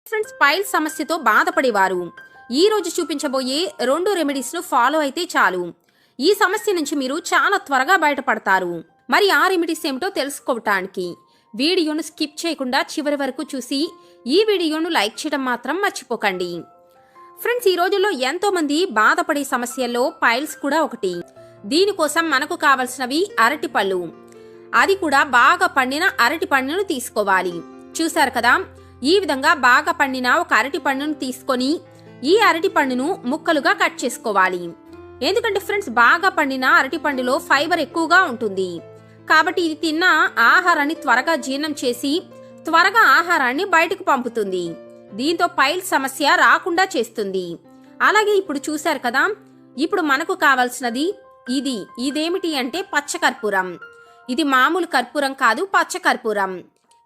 Friends, pile సమస్యతో బాధపడేవారు ఈ రోజు చూపించబోయే 2 రెమెడీస్ ను ఫాలో అయితే చాలు ఈ సమస్య నుంచి మీరు చాలా త్వరగా బయటపడతారు. మరి ఆ రెమెడీస్ ఏమిటో తెలుసుకోవటానికి వీడియోను స్కిప్ చేయకుండా చివరి వరకు చూసి ఈ వీడియోను లైక్ చేయడం మాత్రం మర్చిపోకండి. ఫ్రెండ్స్, ఈ రోజుల్లో ఎంతో మంది బాధపడే సమస్యల్లో పైల్స్ కూడా ఒకటి. దీనికోసం మనకు కావలసినవి అరటిపళ్ళు, అది కూడా బాగా పండిన అరటి పండును తీసుకోవాలి. చూసారు కదా, ఈ విధంగా బాగా పండిన ఒక అరటి పండును తీసుకొని ఈ అరటి పండును ముక్కలుగా కట్ చేసుకోవాలి. ఎందుకంటే ఫ్రెండ్స్, బాగా పండిన అరటి పండులో ఫైబర్ ఎక్కువగా ఉంటుంది కాబట్టి ఇది తిన్న ఆహారాన్ని త్వరగా జీర్ణం చేసి త్వరగా ఆహారాన్ని బయటకు పంపుతుంది. దీంతో పైల్ సమస్య రాకుండా చేస్తుంది. అలాగే ఇప్పుడు చూశారు కదా, ఇప్పుడు మనకు కావాల్సినది ఇదేమిటి అంటే పచ్చకర్పూరం. ఇది మామూలు కర్పూరం కాదు, పచ్చకర్పూరం.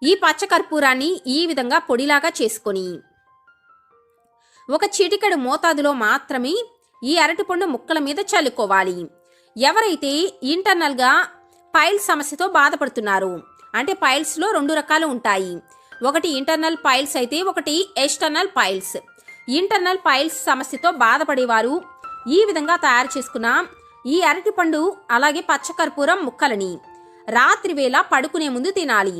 ఈ పచ్చకర్పూరాన్ని ఈ విధంగా పొడిలాగా చేసుకొని ఒక చిటికెడు మోతాదులో మాత్రమే ఈ అరటిపండు ముక్కల మీద చల్లుకోవాలి. ఎవరైతే ఇంటర్నల్ గా పైల్ సమస్యతో బాధపడుతున్నారు, అంటే పైల్స్ లో 2 రకాలు ఉంటాయి. ఒకటి ఇంటర్నల్ పైల్స్ అయితే ఒకటి ఎక్స్టర్నల్ పైల్స్. ఇంటర్నల్ పైల్స్ సమస్యతో బాధపడేవారు ఈ విధంగా తయారు చేసుకున్న ఈ అరటిపండు అలాగే పచ్చకర్పూరం ముక్కలని రాత్రి వేళ పడుకునే ముందు తినాలి.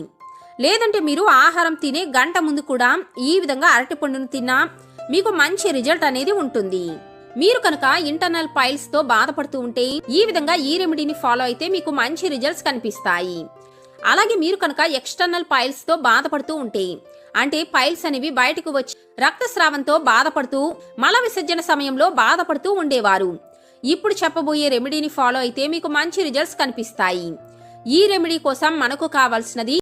లేదంటే మీరు ఆహారం తినే గంట ముందు కూడా ఈ విధంగా అరటిపండును తిన్నా మీకు మంచి రిజల్ట్ అనేది ఉంటుంది. మీరు కనుక ఇంటర్నల్ పైల్స్ తో బాధపడుతూ ఉంటే ఈ విధంగా ఈ రెమెడీని ఫాలో అయితే మీకు మంచి రిజల్ట్స్ కనిపిస్తాయి. అలాగే మీరు కనుక ఎక్స్టర్నల్ పైల్స్ తో బాధపడుతూ ఉంటే, అంటే పైల్స్ అనేవి బయటకు వచ్చి రక్తస్రావంతో బాధపడుతూ మల విసర్జన సమయంలో బాధపడుతూ ఉండేవారు, ఇప్పుడు చెప్పబోయే రెమెడీని ఫాలో అయితే మీకు మంచి రిజల్ట్స్ కనిపిస్తాయి. ఈ రెమెడీ కోసం మనకు కావాల్సినది